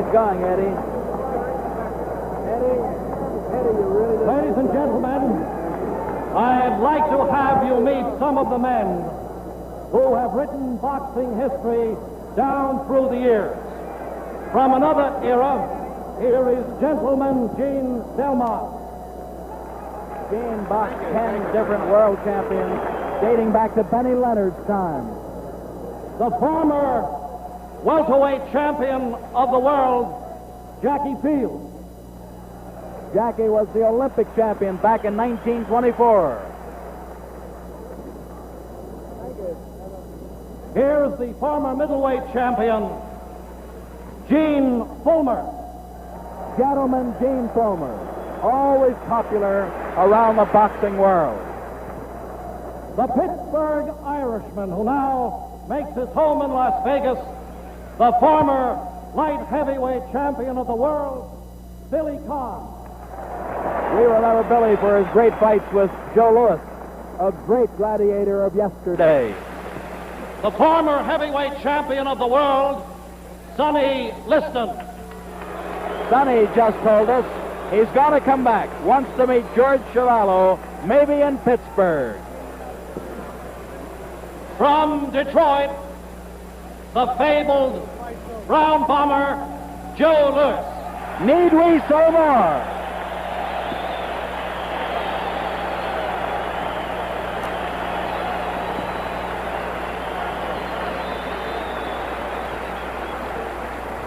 nice going, Eddie. Eddie, you really did. Ladies and gentlemen, I'd like to have you meet some of the men who have written boxing history down through the years. From another era, here is Gentleman Gene Delmont. Gene boxed 10 different world champions dating back to Benny Leonard's time. The former welterweight champion of the world, Jackie Fields. Jackie was the Olympic champion back in 1924. Here's the former middleweight champion, Gene Fulmer. Gentleman Gene Fulmer, always popular around the boxing world. The Pittsburgh Irishman, who now makes his home in Las Vegas, the former light heavyweight champion of the world, Billy Conn. We remember Billy for his great fights with Joe Louis, a great gladiator of yesterday. The former heavyweight champion of the world, Sonny Liston. Sonny just told us he's going to come back, wants to meet George Chuvalo, maybe in Pittsburgh. From Detroit, the fabled brown bomber, Joe Louis. Need we say more?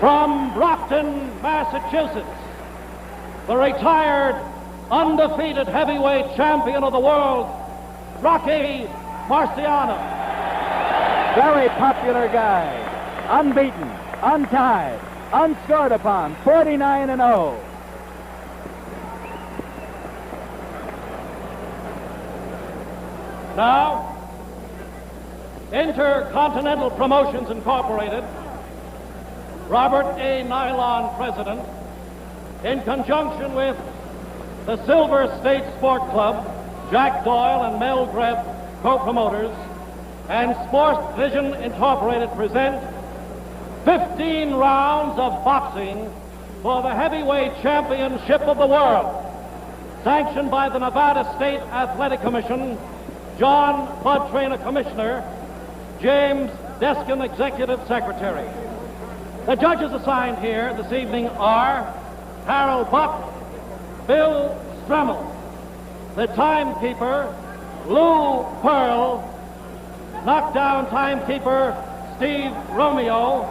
From Brockton, Massachusetts, the retired, undefeated heavyweight champion of the world, Rocky Marciano. Very popular guy, unbeaten, untied, unscored upon, 49-0. Now, Intercontinental Promotions Incorporated, Robert A. Nylon president, in conjunction with the Silver State Sport Club, Jack Doyle and Mel Greb, co-promoters, and Sports Vision Incorporated present 15 rounds of boxing for the heavyweight championship of the world, sanctioned by the Nevada State Athletic Commission, John Bud Traynor, Commissioner, James Deskin, Executive Secretary. The judges assigned here this evening are Harold Buck, Bill Stremmel, the timekeeper, Lou Pearl, knockdown timekeeper, Steve Romeo,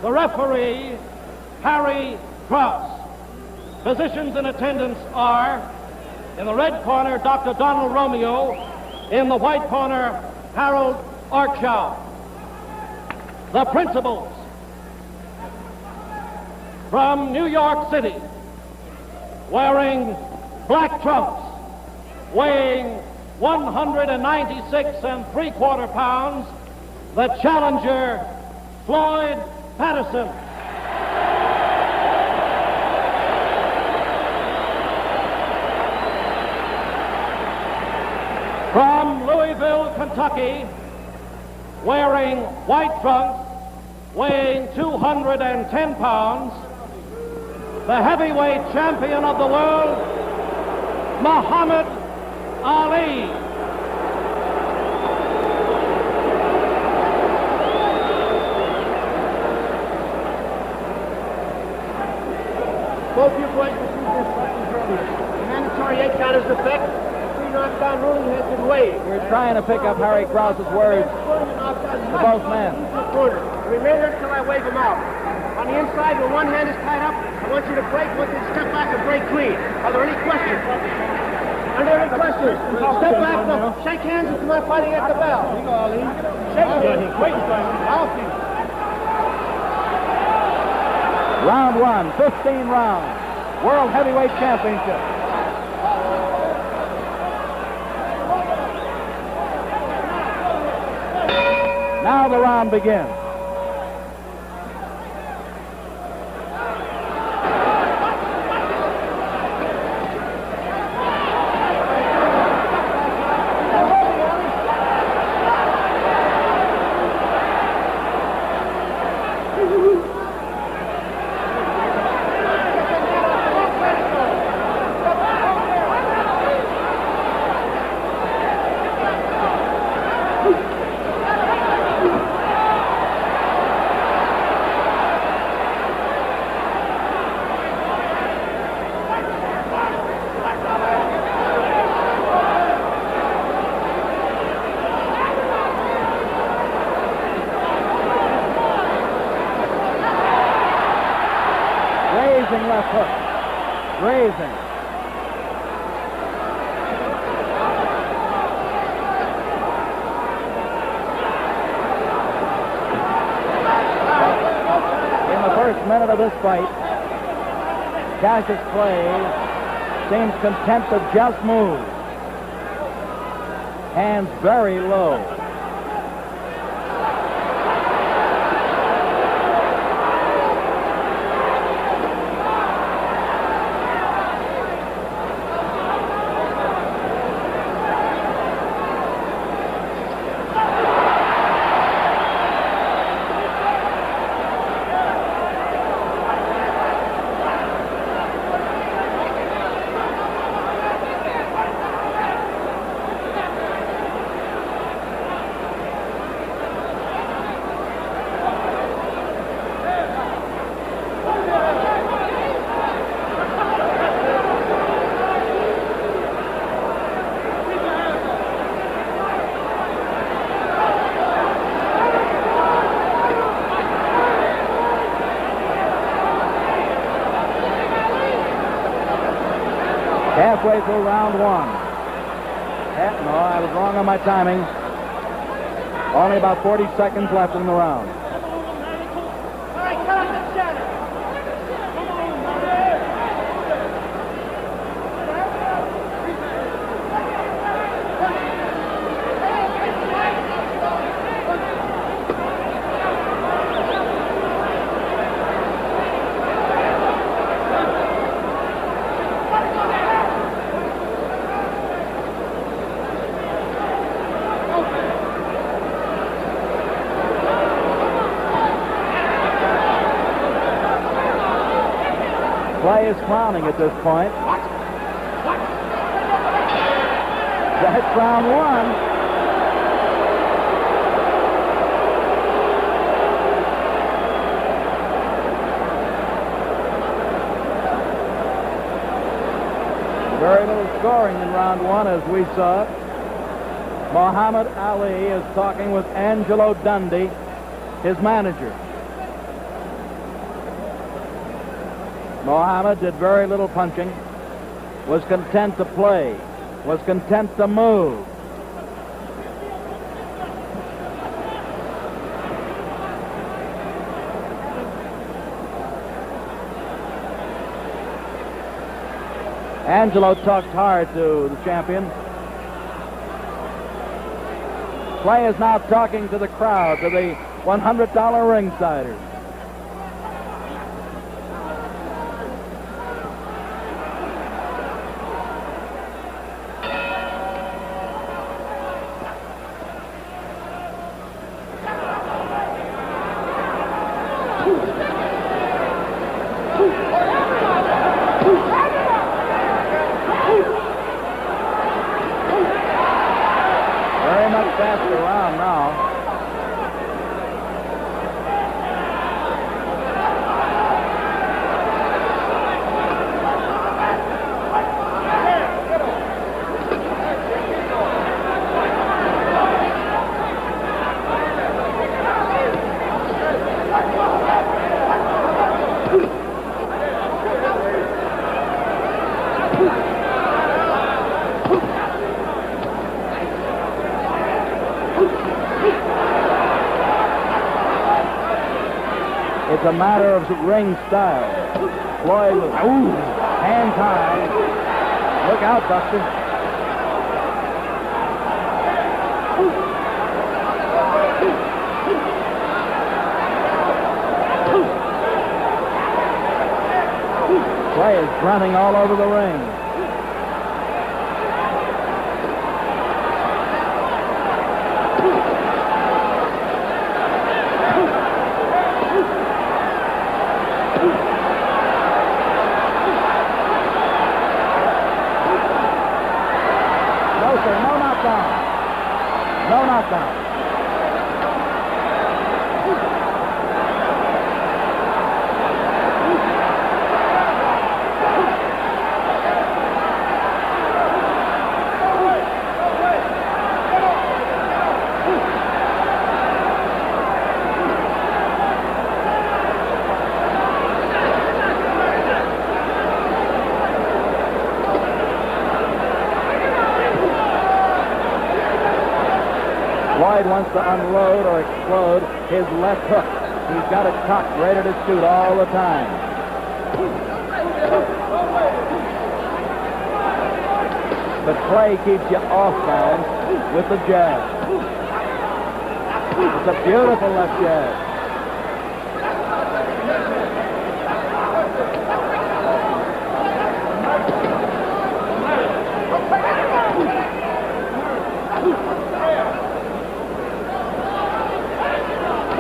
the referee, Harry Krause. Physicians in attendance are, in the red corner, Dr. Donald Romeo, in the white corner, Harold Arkshaw. The principals, from New York City, wearing black trunks, weighing 196 3/4 pounds, the challenger, Floyd Patterson. From Louisville, Kentucky, wearing white trunks, weighing 210 pounds, the heavyweight champion of the world, Muhammad Ali. Both you boys received instructions earlier. The mandatory 8 count is effect. 3 knockdown ruling has been waived. We're trying to pick up Harry Krause's words to both men. The remainder until I wave them out. On the inside, where one hand is tied up, I want you to break. I want you to step back and break clean. Are there any questions? Are there any questions? Step back, shake hands if you're not fighting at the bell. Shake hands. Wait, I'll see. Round 1, 15 rounds, World Heavyweight Championship. Now the round begins. left hook. Grazing. In the first minute of this fight, Cassius Clay seems content to just move. Hands very low. Halfway through round one. No, I was wrong on my timing. Only about 40 seconds left in the round. All right, cut up the center. Clay is clowning at this point. That's round one. Very little scoring in round one, as we saw it. Muhammad Ali is talking with Angelo Dundee, his manager. Muhammad did very little punching, was content to play, was content to move. Angelo talked hard to the champion. Clay is now talking to the crowd, to the $100 ringsiders. Faster round now. It's a matter of ring style. Floyd was, hands high. Look out, Buster. Clay is grunting all over the ring. No knockdown. Floyd wants to unload or explode his left hook. He's got it cocked, ready to shoot all the time. But Clay keeps you off balance with the jab. It's a beautiful left jab.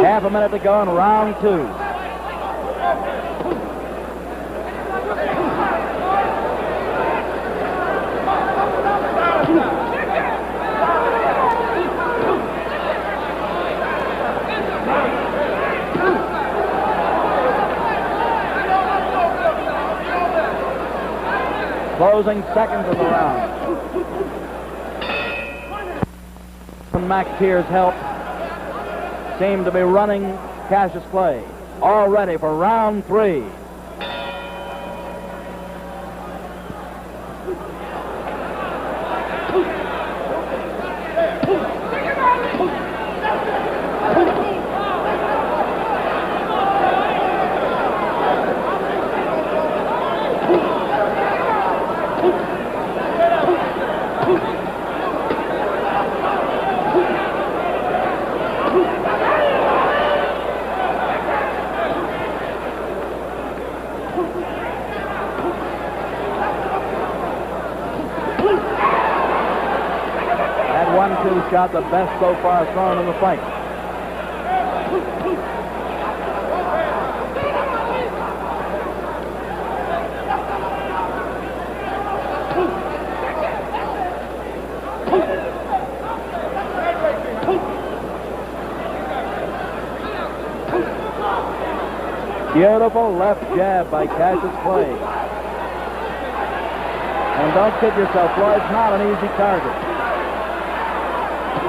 Half a minute to go in round 2. Closing seconds of the round. And McTeer's help seem to be running Cassius Clay. All ready for round 3. Shot the best so far thrown in the fight. Beautiful left jab by Cassius Clay. And don't kid yourself, Floyd's not an easy target.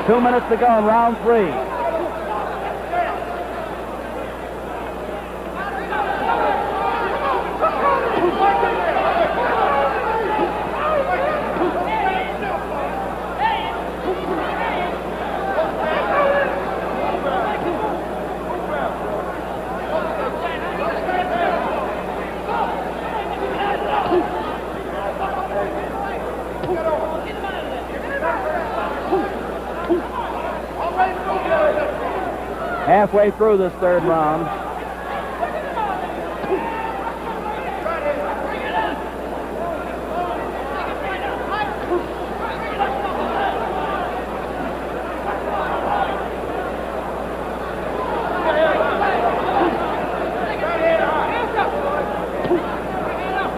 2 minutes to go in round 3. Halfway through this third round.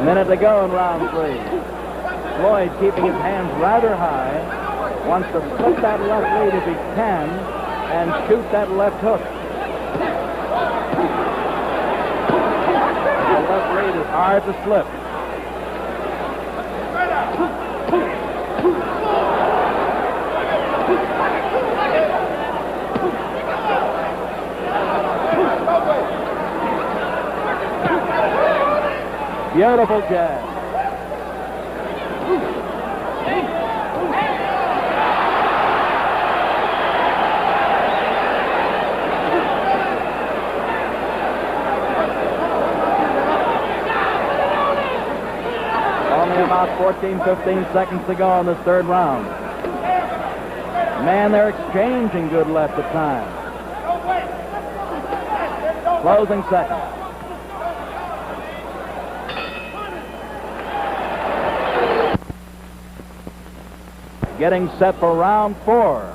Minute to go in round 3. Floyd keeping his hands rather high. Wants to slip that left lead if he can and shoot that left hook. The left lead is hard to slip. Beautiful jab. Only about 14, 15 seconds to go in this third round. Man, they're exchanging good left at times. Closing seconds. Getting set for round 4.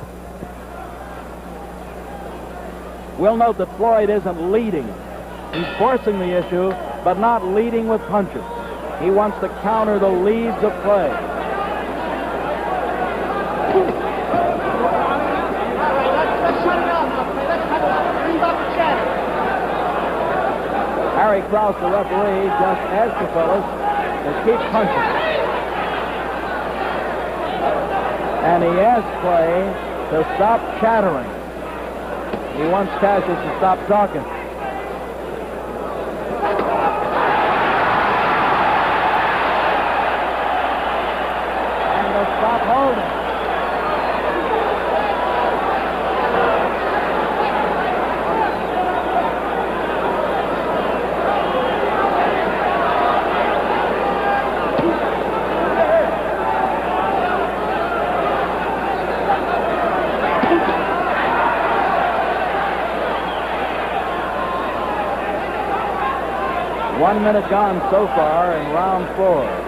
We'll note that Floyd isn't leading. He's forcing the issue, but not leading with punches. He wants to counter the leads of Clay. Harry Krause, the referee, just asked the fellas to keep punching. And he asked Clay to stop chattering. He wants Cassius to stop talking. And to stop holding. 1 minute gone so far in round 4.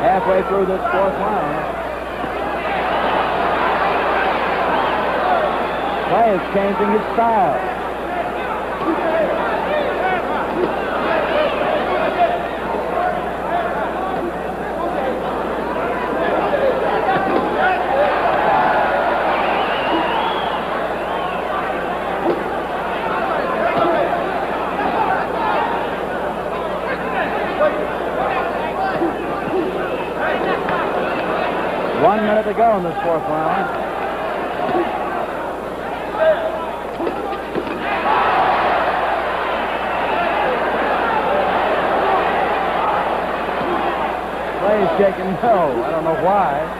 Halfway through this 4th round. Clay is changing his style. One minute to go in this 4th round. Clay's shaking no. I don't know why.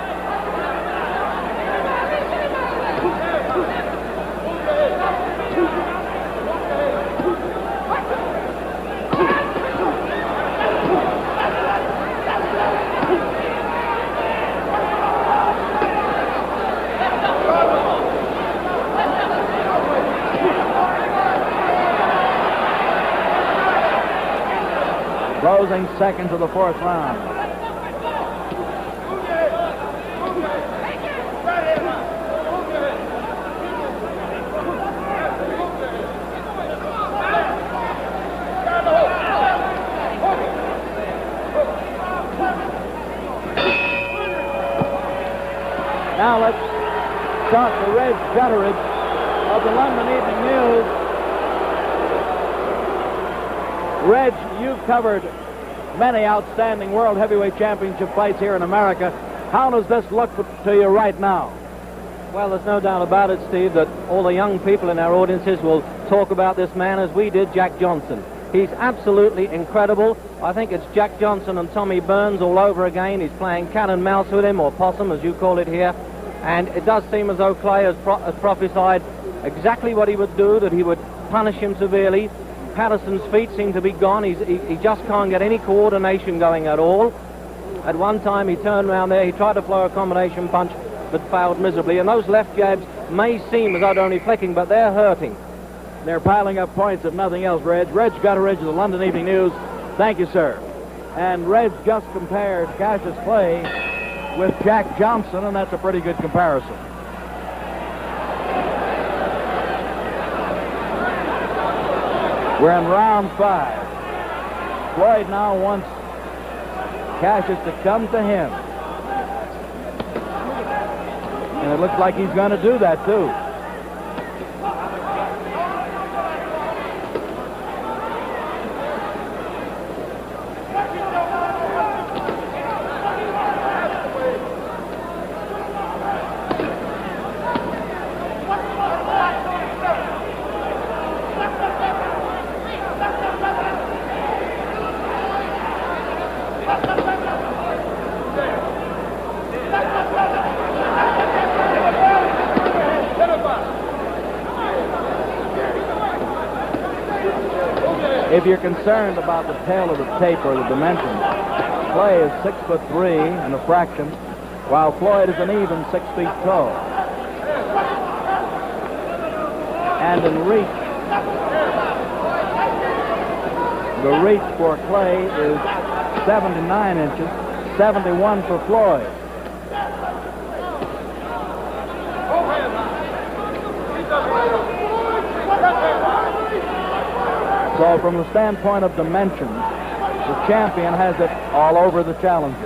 Closing seconds of the 4th round. Now let's start the red gutterage of the London Evening News. Reg, you've covered many outstanding World Heavyweight Championship fights here in America. How does this look to you right now? Well, there's no doubt about it, Steve, that all the young people in our audiences will talk about this man as we did Jack Johnson. He's absolutely incredible. I think it's Jack Johnson and Tommy Burns all over again. He's playing cat and mouse with him, or possum, as you call it here. And it does seem as though Clay has prophesied exactly what he would do, that he would punish him severely. Patterson's feet seem to be gone. He just can't get any coordination going at all. At one time he turned around there, he tried to throw a combination punch, but failed miserably. And those left jabs may seem as though they're only flicking, but they're hurting. They're piling up points, if nothing else, Reg. Reg Gutteridge of the London Evening News. Thank you, sir. And Reg just compared Cassius Clay with Jack Johnson, and that's a pretty good comparison. We're in round 5. Floyd now wants Cassius to come to him. And it looks like he's going to do that, too. If you're concerned about the tail of the tape or the dimensions, Clay is 6'3" and a fraction, while Floyd is an even 6 feet tall. And in reach, the reach for Clay is 79 inches, 71 for Floyd. So from the standpoint of dimensions, the champion has it all over the challenger.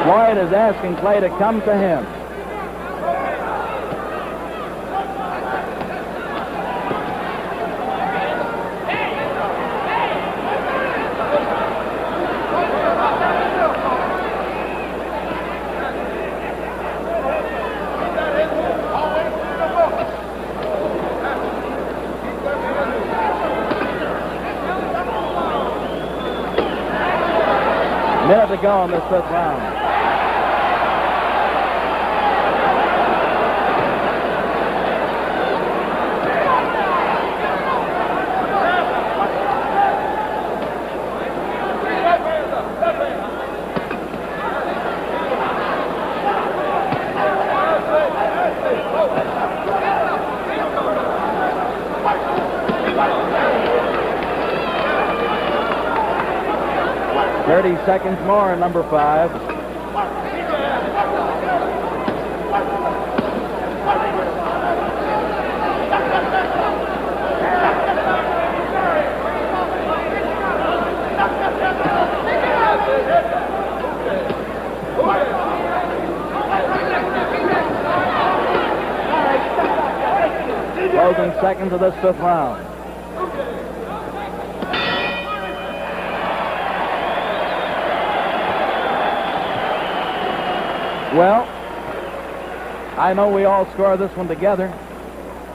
Floyd is asking Clay to come to him. Minute to go in this fifth round. Seconds more in number 5. Closing seconds of this fifth round. Well, I know we all score this one together.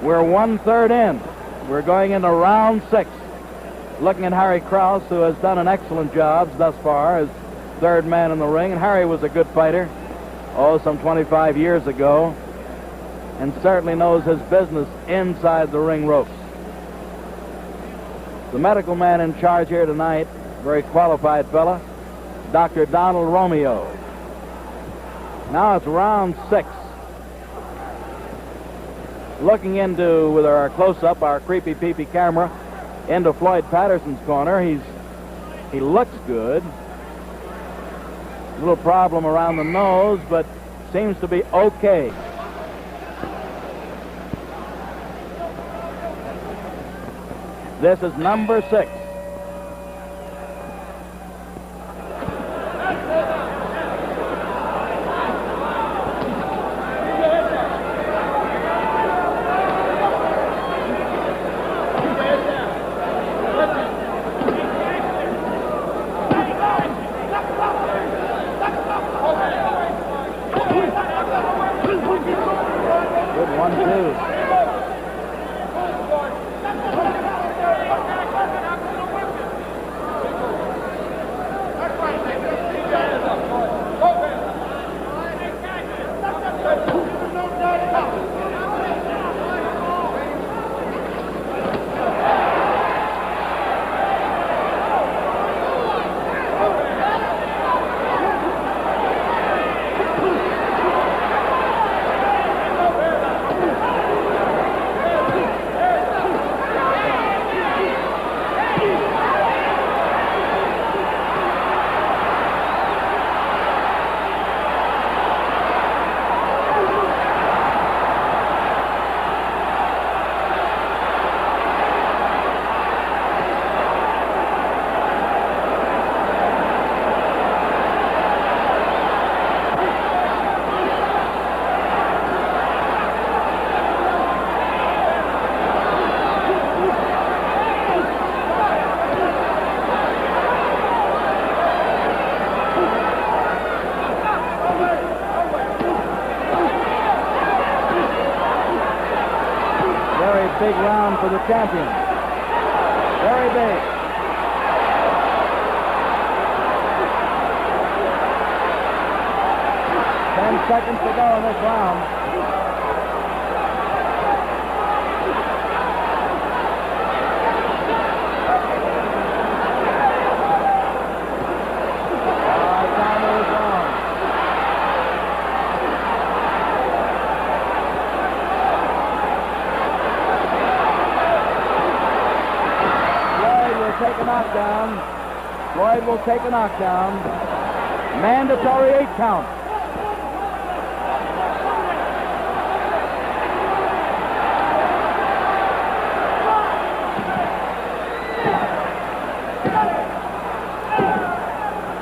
We're 1/3 in. We're going into round 6. Looking at Harry Krause, who has done an excellent job thus far as third man in the ring. And Harry was a good fighter, some 25 years ago, and certainly knows his business inside the ring ropes. The medical man in charge here tonight, very qualified fella, Dr. Donald Romeo. Now it's round 6. Looking into, with our close-up, our creepy peepee camera, into Floyd Patterson's corner. He looks good. A little problem around the nose, but seems to be okay. This is number 6. Big round for the champion. Very big. Seconds to go in this round. Floyd will take a knockdown. Mandatory 8 count.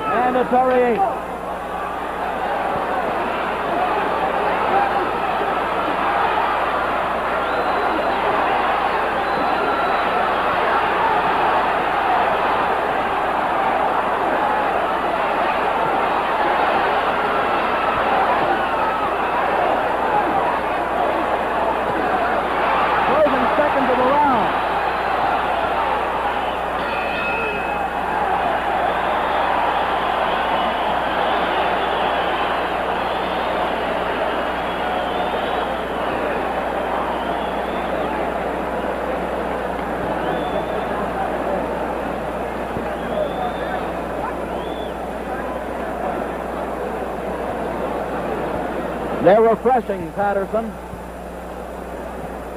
Mandatory 8. They're refreshing Patterson.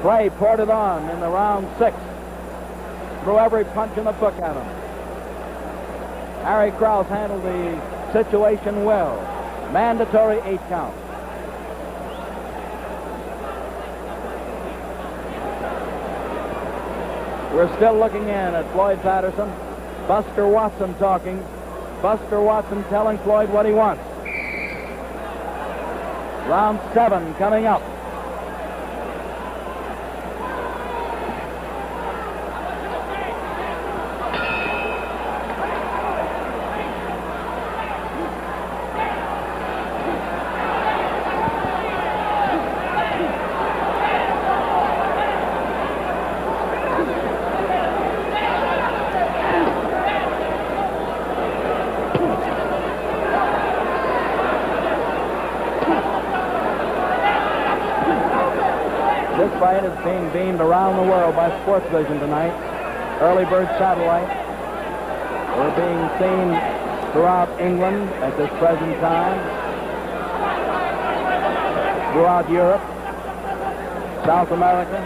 Clay poured it on in the round 6. Threw every punch in the book at him. Harry Krause handled the situation well. Mandatory 8 count. We're still looking in at Floyd Patterson. Buster Watson talking. Buster Watson telling Floyd what he wants. Round 7 coming up. This fight is being beamed around the world by Sports Vision tonight. Early bird satellite. We're being seen throughout England at this present time. Throughout Europe, South America.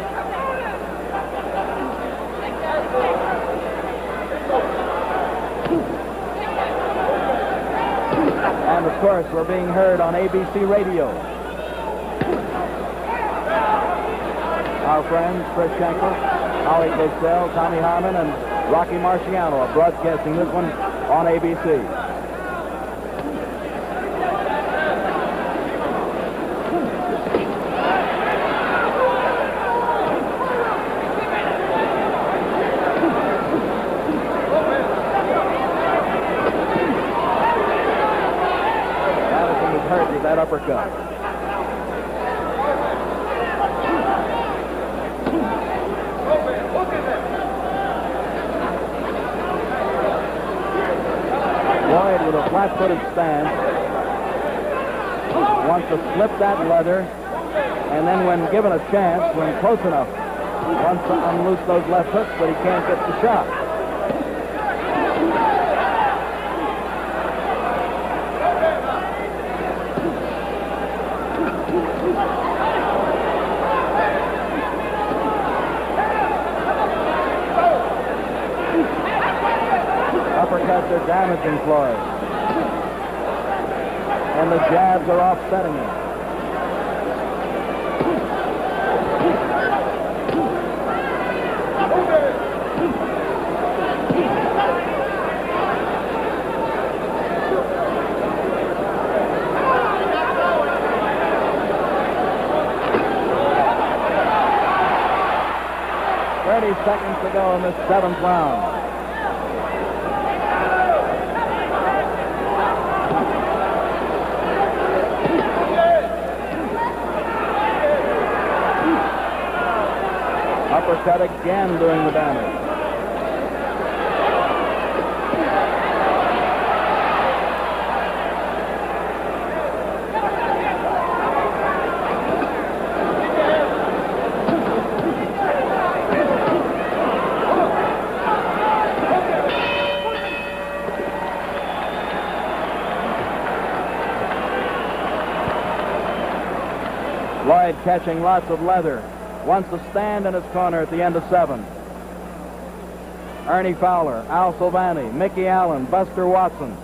And of course, we're being heard on ABC Radio. Our friends Chris Schenkel, Howie Cosell, Tommy Harmon, and Rocky Marciano are broadcasting this one on ABC. Patterson was hurt with that uppercut. Floyd with a flat-footed stance wants to slip that leather, and then when given a chance, when close enough, wants to unloose those left hooks, but he can't get the shot. Uppercuts are damaging Floyd. And the jabs are offsetting him. Seconds to go in this 7th round. Uppercut again doing the damage. Floyd catching lots of leather. Wants to stand in his corner at the end of 7. Ernie Fowler, Al Silvani, Mickey Allen, Buster Watson,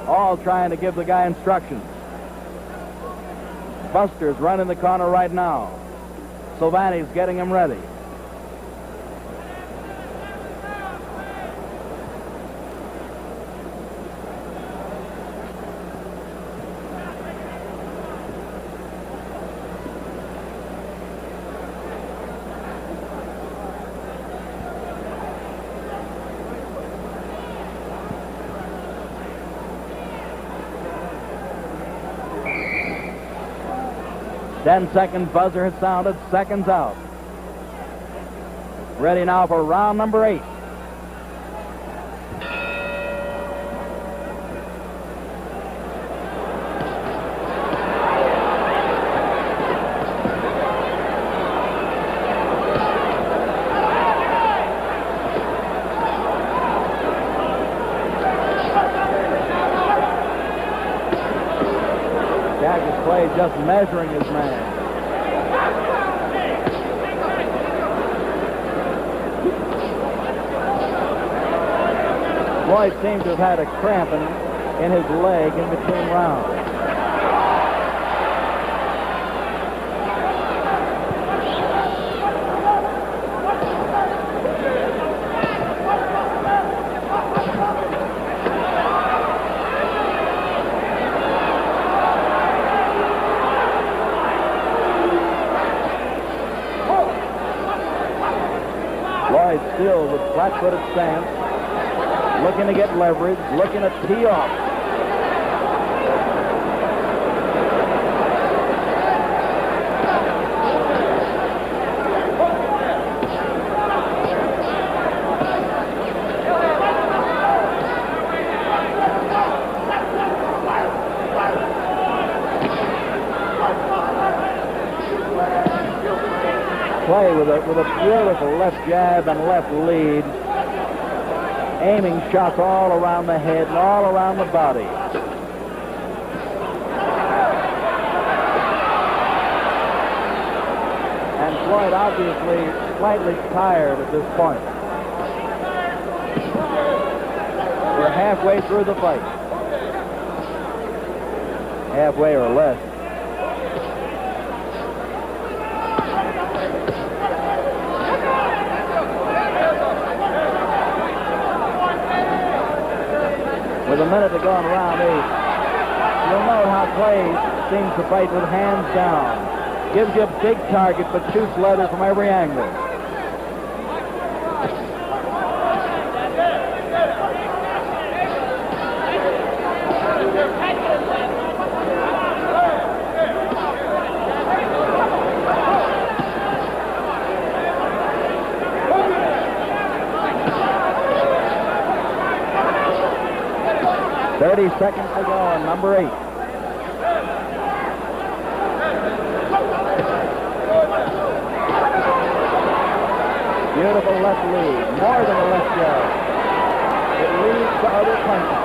all trying to give the guy instructions. Buster's running the corner right now. Silvani's getting him ready. Ten-second buzzer has sounded, seconds out. Ready now for round number 8. Cassius Clay Floyd just measuring his man. Floyd seemed to have had a cramp in his leg in between rounds. Floyd still with flat-footed stance, looking to get leverage, looking to tee off. Play with a beautiful left jab and left lead, aiming shots all around the head and all around the body. And Floyd obviously slightly tired at this point. We're halfway through the fight. Halfway or less. With a minute to go in round 8, you'll note how Clay seems to fight with hands down. Gives you a big target, but shoots leather from every angle. Seconds to go on number 8. Beautiful left lead, more than a left jab. It leads to other punches.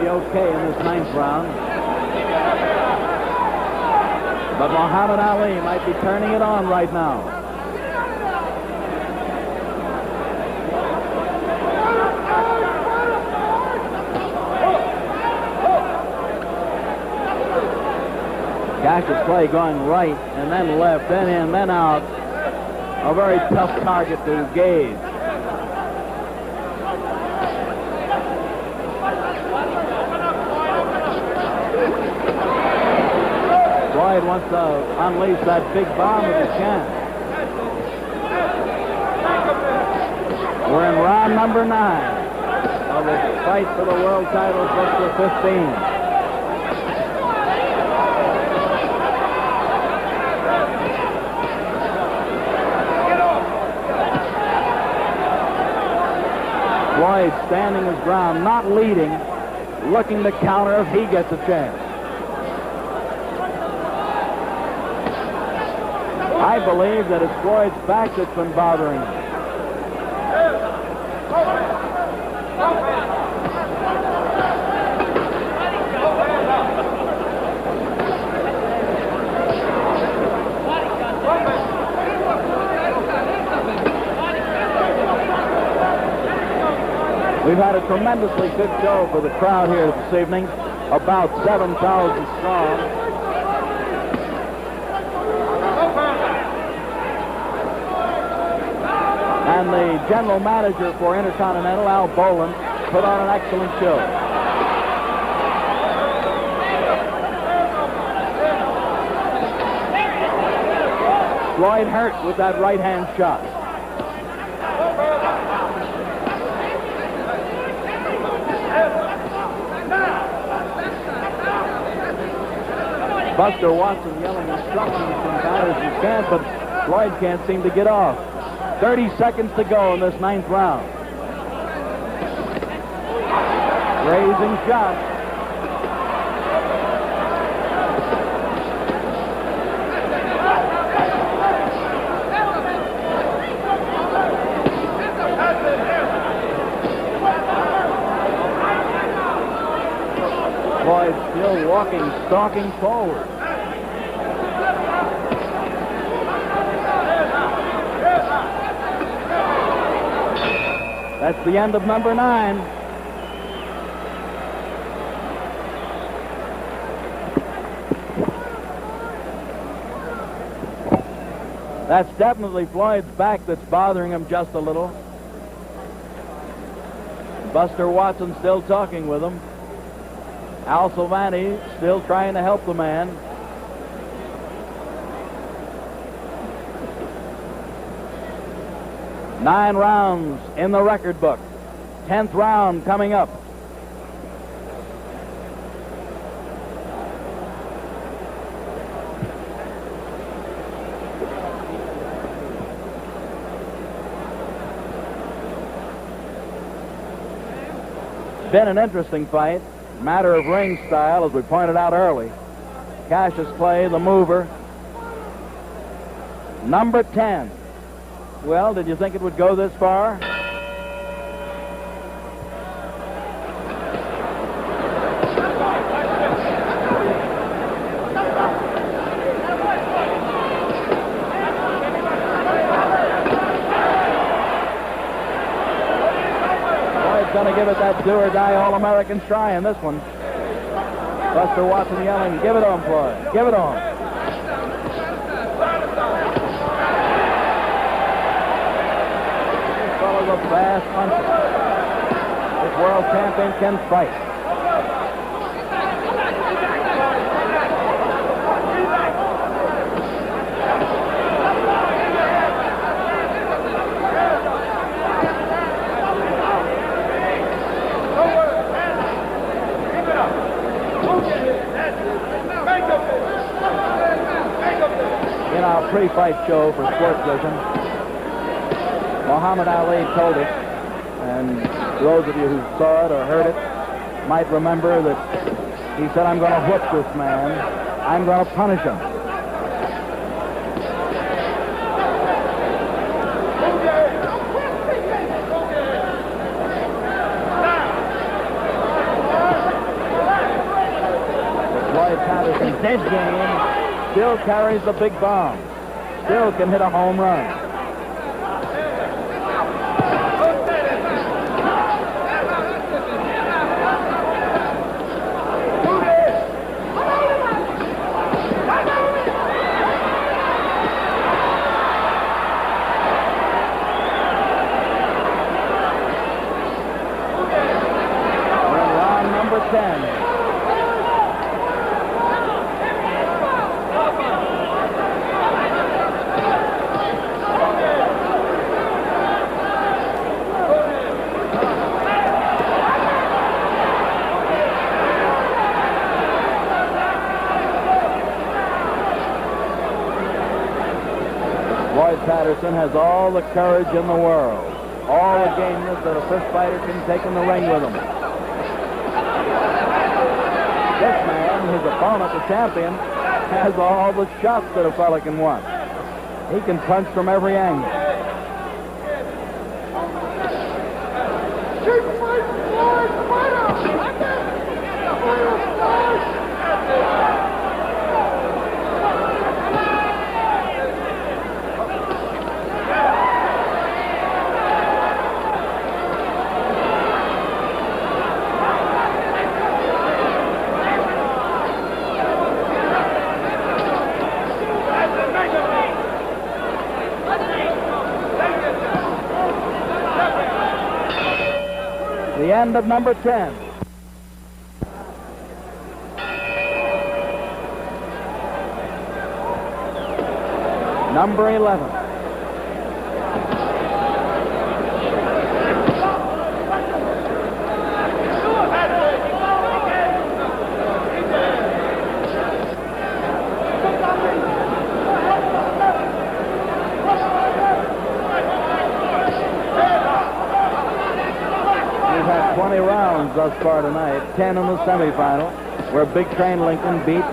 Okay in this 9th round. But Muhammad Ali might be turning it on right now. Cash's play going right and then left, then in, then out. A very tough target to gauge. Floyd wants to unleash that big bomb if he can. We're in round number 9 of the fight for the world title just for 15. Floyd standing his ground, not leading, looking to counter if he gets a chance. I believe that it's Floyd's back that's been bothering him. We've had a tremendously good show for the crowd here this evening, about 7,000 strong. And the general manager for Intercontinental, Al Boland, put on an excellent show. Floyd hurt with that right-hand shot. Buster Watson yelling instructions from Patterson's camp, but Floyd can't seem to get off. 30 seconds to go in this 9th round. Raising shot. Floyd still walking, stalking forward. That's the end of number 9. That's definitely Floyd's back that's bothering him just a little. Buster Watson still talking with him. Al Silvani still trying to help the man. Nine rounds in the record book. 10th round coming up. Been an interesting fight. Matter of ring style, as we pointed out early. Cassius Clay, the mover. Number 10. Well, did you think it would go this far? Going to give it that do-or-die All-American try in this one. Buster Watson yelling, give it on, Floyd. Give it on. This fellow's a fast puncher. This world champion can fight. In our pre-fight show for Sports Vision, Muhammad Ali told us, and those of you who saw it or heard it might remember that he said, I'm going to whip this man. I'm going to punish him. Floyd Patterson, dead game. Still carries the big bomb. Still can hit a home run. We're in round number 10. Floyd Patterson has all the courage in the world, all the gameness that a fist fighter can take in the ring with him. This man, his opponent, the champion, has all the shots that a fella can want. He can punch from every angle. The end of number 10. number 11. We've had 20 rounds thus far tonight, 10 in the semifinal, where Big Train Lincoln beat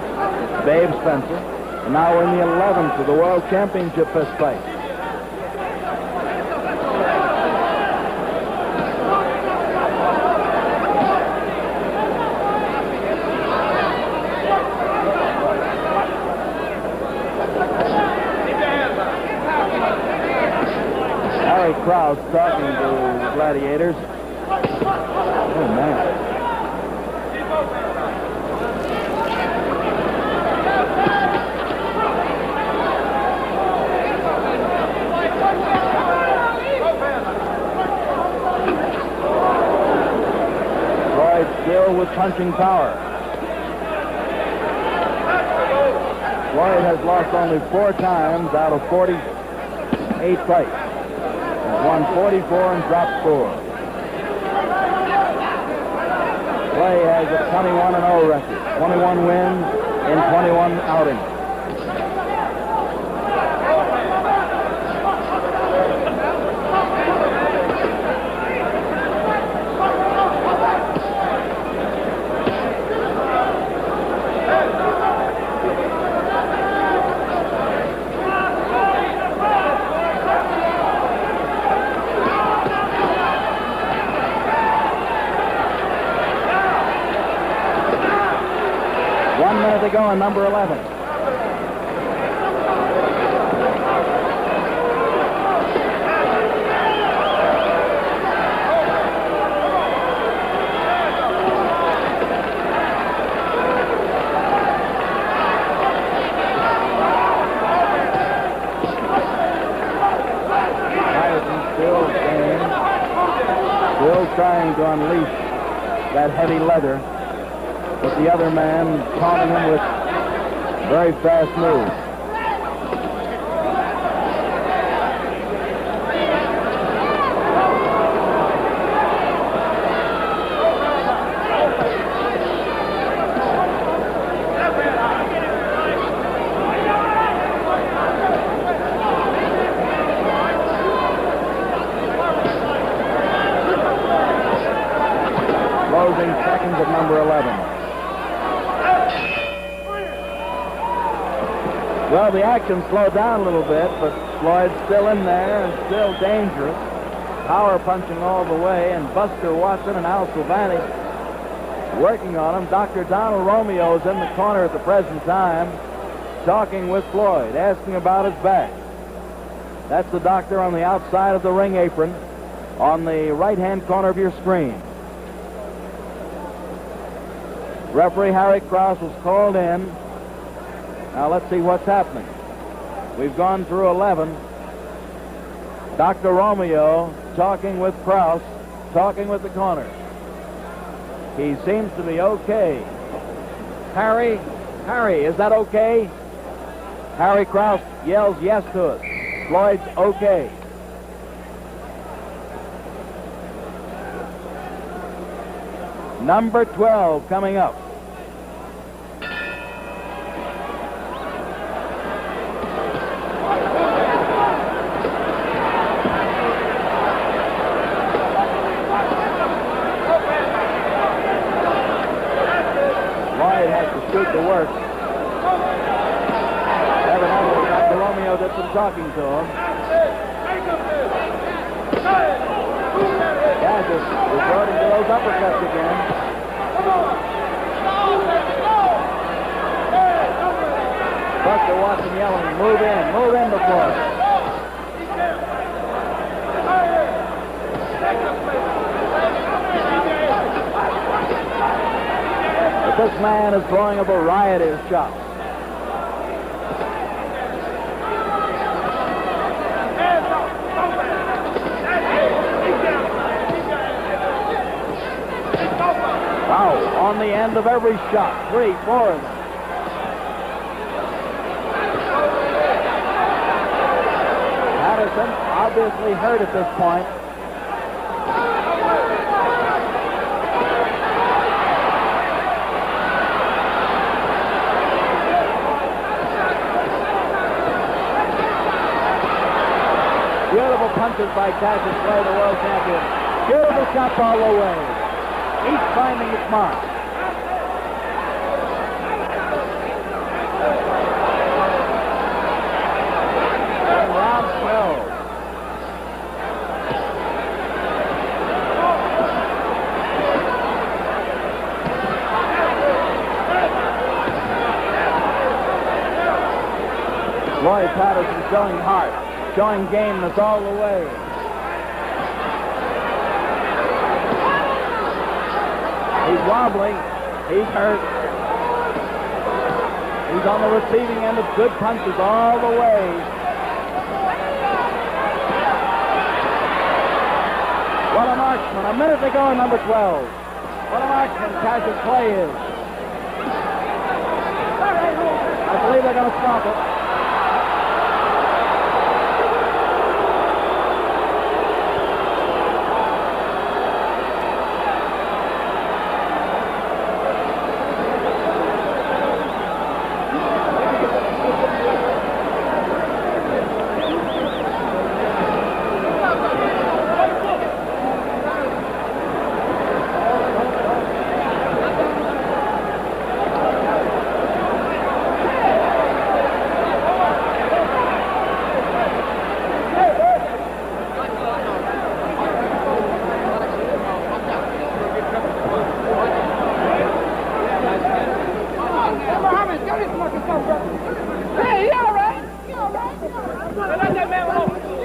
Babe Spencer. And now we're in the 11th of the World Championship fist fight. Harry Krause talking to the gladiators. Oh, man. Floyd still with punching power. Floyd has lost only 4 times out of 48 fights. He's won 44 and dropped 4. Clay has a 21-0 record, 21 wins in 21 outings. To go on number 11. Patterson still game, still trying to unleash that heavy leather. But the other man taunting him with very fast moves. Closing seconds of number 11. Well, the action slowed down a little bit, but Floyd's still in there and still dangerous. Power punching all the way, and Buster Watson and Al Silvani working on him. Dr. Donald Romeo is in the corner at the present time, talking with Floyd, asking about his back. That's the doctor on the outside of the ring apron on the right-hand corner of your screen. Referee Harry Krause was called in. Now let's see what's happening. We've gone through 11. Dr. Romeo talking with Krause, talking with the corner. He seems to be okay. Harry, is that okay? Harry Krause yells yes to us. Floyd's okay. Number 12 coming up. To work. Evidently, Dr. Romeo did some talking to him. Gaddis resorting to those uppercuts again. Buster Watson yelling, move in before. This man is throwing a variety of shots. Wow, on the end of every shot, 3, 4 of them. Patterson, obviously hurt at this point. Beautiful punches by Cassius Clay, the world champion. Beautiful shots all the way. Each finding its mark. And round 12. Floyd Patterson showing heart. Showing gameness all the way. He's wobbling. He's hurt. He's on the receiving end of good punches all the way. What a marksman. A minute to go in number 12. What a marksman Cassius Clay is. I believe they're going to stop it.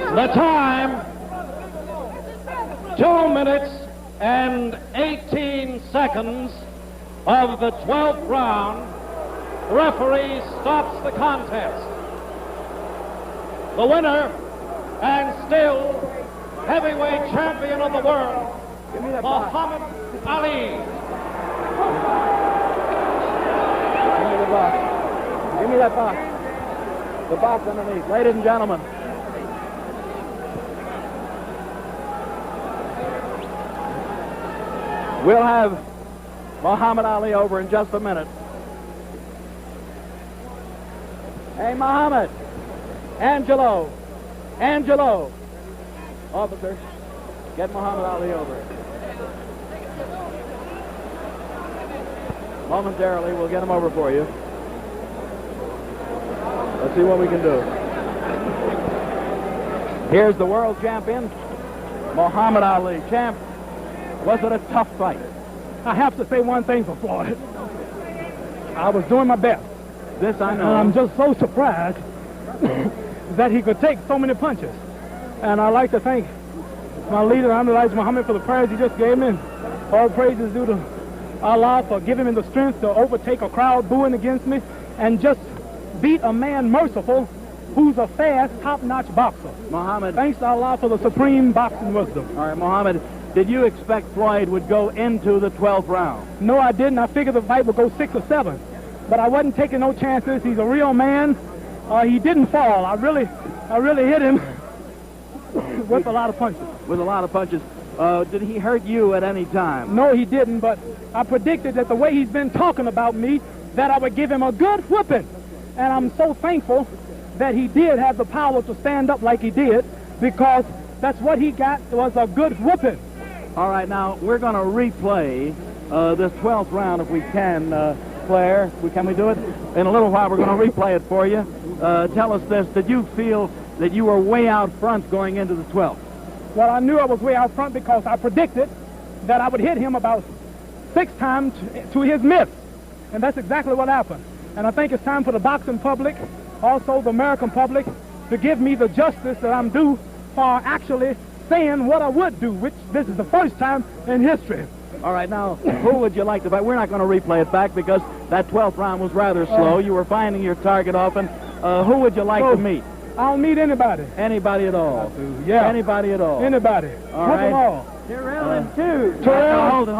The time, 2 minutes and 18 seconds of the 12th round. The referee stops the contest. The winner and still heavyweight champion of the world, Muhammad Ali. Give me the box. Give me that box. The box underneath. Ladies and gentlemen. We'll have Muhammad Ali over in just a minute. Hey, Muhammad. Angelo. Officer, get Muhammad Ali over. Momentarily, we'll get him over for you. Let's see what we can do. Here's the world champion, Muhammad Ali. Champ, was it a tough fight? I have to say one thing for Floyd. I was doing my best. This I know. And I'm just so surprised that he could take so many punches. And I'd like to thank my leader, Elijah Muhammad, for the prayers he just gave me. All praises due to Allah for giving me the strength to overtake a crowd booing against me and just beat a man merciful who's a fast, top-notch boxer. Muhammad. Thanks to Allah for the supreme boxing wisdom. All right, Muhammad, did you expect Floyd would go into the 12th round? No, I didn't. I figured the fight would go 6 or 7. But I wasn't taking no chances. He's a real man. He didn't fall. I really hit him with a lot of punches. With a lot of punches. Did he hurt you at any time? No, he didn't, but I predicted that the way he's been talking about me, that I would give him a good whipping. And I'm so thankful that he did have the power to stand up like he did, because that's what he got, was a good whipping. All right, now, we're going to replay this 12th round if we can, Claire. Can we do it? In a little while, we're going to replay it for you. Tell us this. Did you feel that you were way out front going into the 12th? Well, I knew I was way out front because I predicted that I would hit him about 6 times to his miss. And that's exactly what happened. And I think it's time for the boxing public, also the American public, to give me the justice that I'm due for actually saying what I would do, which this is the first time in history. All right, now, who would you like to fight? We're not going to replay it back because that 12th round was rather slow. You were finding your target often. Who would you like to meet? I'll meet anybody. Anybody at all? Yeah. Anybody at all? Anybody. All right. All. Terrell and two. Terrell, hold it.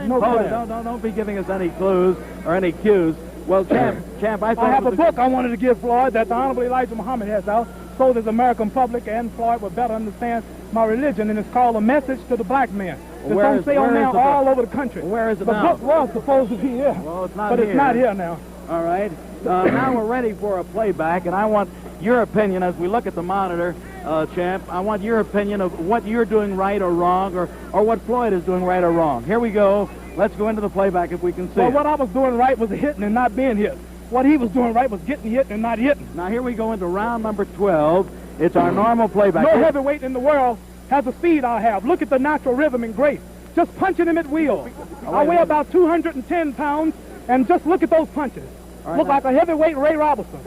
No hold it. problem. Don't be giving us any clues or any cues. Well, Champ, I I thought have a book I wanted to give Floyd that the Honorable Elijah Muhammad has out, so that the American public and Floyd would better understand my religion, and it's called A Message to the Black Man. It's on sale now all over the country. Where is it now? now? The book was supposed to be here. Well, it's not but here. It's not here now. All right. Now we're ready for a playback, and I want your opinion as we look at the monitor, champ. I want your opinion of what you're doing right or wrong, or what Floyd is doing right or wrong. Here we go. Let's go into the playback if we can see. Well, it. what I was doing right was hitting and not being hit. What he was doing right was getting hit and not hitting. Now here we go into round number 12. It's our normal playback. No heavyweight in the world has the speed I have. Look at the natural rhythm and grace. Just punching him at will. I weigh about 210 pounds, and just look at those punches. Right, look like a heavyweight Ray Robinson.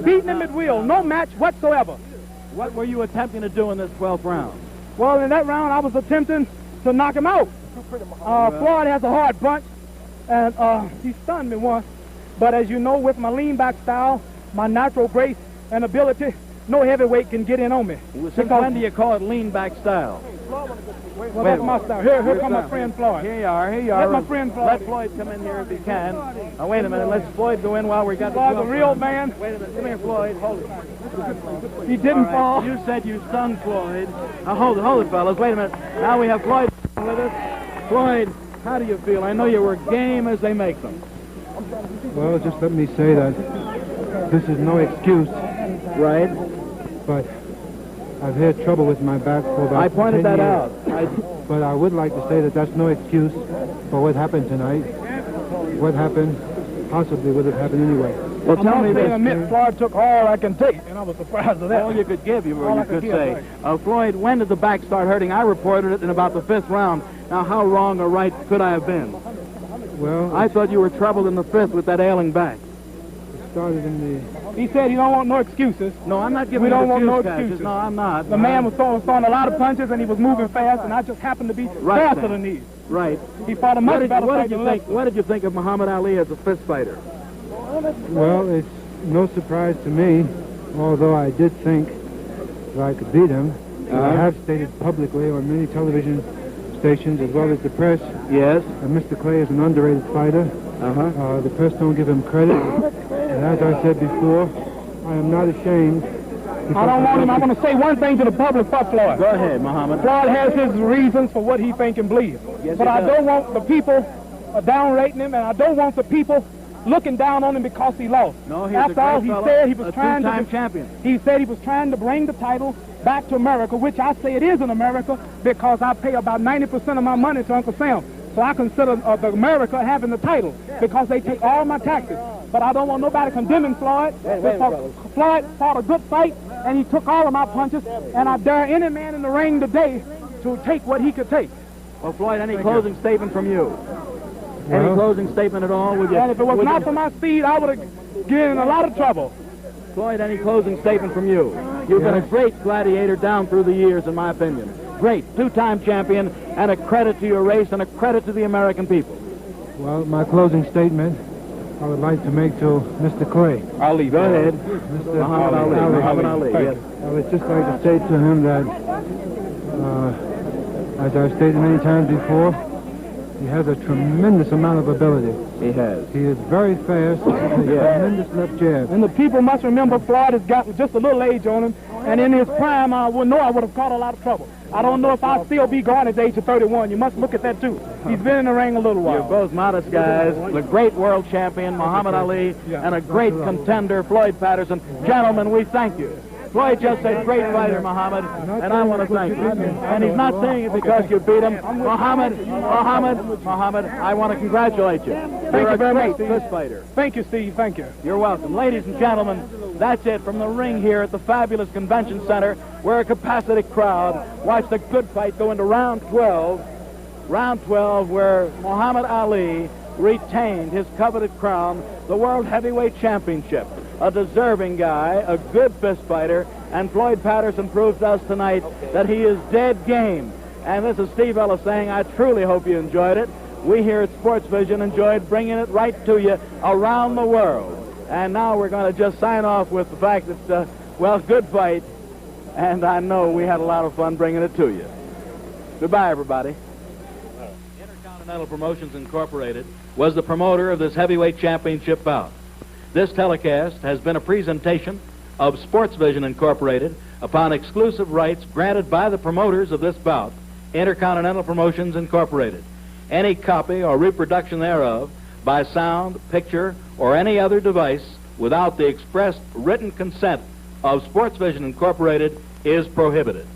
Beating him at will. No match whatsoever. What were you attempting to do in this 12th round? Well, in that round, I was attempting to knock him out. Floyd has a hard punch, and he stunned me once. But as you know, with my lean-back style, my natural grace and ability, no heavyweight can get in on me. Since when do you call it lean-back style? Well, that's my style. Here comes my friend Floyd. Here you are. Let my friend Floyd. Let Floyd come in here if he can. Now, wait a minute. Let's Floyd go in while we got Floyd, the real man. Wait a minute. Come here, Floyd. Hold it. He didn't fall. You said you stunned Floyd. Now, hold it, fellas. Wait a minute. Now we have Floyd with us. Floyd, how do you feel? I know you were game as they make them. Well, just let me say that this is no excuse. Right. But I've had trouble with my back for about 10 years. I pointed that out. But I would like to say that that's no excuse for what happened tonight. What happened possibly would have happened anyway. Well, tell me this. Admit, Floyd took all I can take, and I was surprised at that. All you could give, you could say. Floyd, when did the back start hurting? I reported it in about the 5th round. Now, how wrong or right could I have been? Well, I thought you were troubled in the 5th with that ailing back. It started in the... He said he don't want no excuses. No, I'm not giving We you don't want no Cassius. excuses. No, I'm not. The man was throwing a lot of punches, and he was moving fast, and I just happened to be faster than he. Right. He fought a much better fight than Liston. What did you think of Muhammad Ali as a fist fighter? Well, it's no surprise to me, although I did think that I could beat him. I have stated publicly on many television stations as well as the press. Yes. And Mr. Clay is an underrated fighter. The press don't give him credit. And as I said before, I am not ashamed. I don't want him. I want to say one thing to the public for Floyd. Go ahead, Muhammad. Floyd has his reasons for what he think and believes. Yes, but I don't want the people downrating him, and I don't want the people looking down on him because he lost. No, he's After all, he said he was trying to... champion. He said he was trying to bring the title back to America, which I say it is in America because I pay about 90% of my money to Uncle Sam. So I consider America having the title because they take all my taxes. But I don't want nobody condemning Floyd. Floyd fought a good fight, and he took all of my punches, and I dare any man in the ring today to take what he could take. Well, Floyd, any closing statement from you? Any closing statement at all? Would you, and if it was not for my speed, I would have get in a lot of trouble. Floyd, any closing statement from you? You've been a great gladiator down through the years, in my opinion. Great, 2-time champion, and a credit to your race and a credit to the American people. Well, my closing statement I would like to make to Mr. Clay. Ali, go ahead. Mr. Muhammad Ali, yes. I would just like to say to him that, as I've stated many times before, he has a tremendous amount of ability. He has. He is very fast, with a tremendous left jab. And the people must remember Floyd has got just a little age on him, and in his prime, I would know I would have caught a lot of trouble. I don't know if I'll still be going at the age of 31. You must look at that, too. He's been in the ring a little while. You're both modest guys. The great world champion, Muhammad Ali, and a great contender, Floyd Patterson. Gentlemen, we thank you. Floyd just said, great fighter, Muhammad, and I want to thank you. And he's not saying it because you beat him. Muhammad, I want to congratulate you. You're a great fist fighter. Thank you, Steve. Thank you. You're welcome. Ladies and gentlemen, that's it from the ring here at the fabulous convention center, where a capacity crowd watched a good fight go into round 12, where Muhammad Ali retained his coveted crown, the World Heavyweight Championship. A deserving guy, a good fist fighter, and Floyd Patterson proves to us tonight that he is dead game. And this is Steve Ellis saying, I truly hope you enjoyed it. We here at Sports Vision enjoyed bringing it right to you around the world. And now we're going to just sign off with the fact that, well, good fight, and I know we had a lot of fun bringing it to you. Goodbye, everybody. Intercontinental Promotions Incorporated was the promoter of this heavyweight championship bout. This telecast has been a presentation of Sports Vision Incorporated upon exclusive rights granted by the promoters of this bout, Intercontinental Promotions Incorporated. Any copy or reproduction thereof by sound, picture, or any other device without the expressed written consent of Sports Vision Incorporated is prohibited.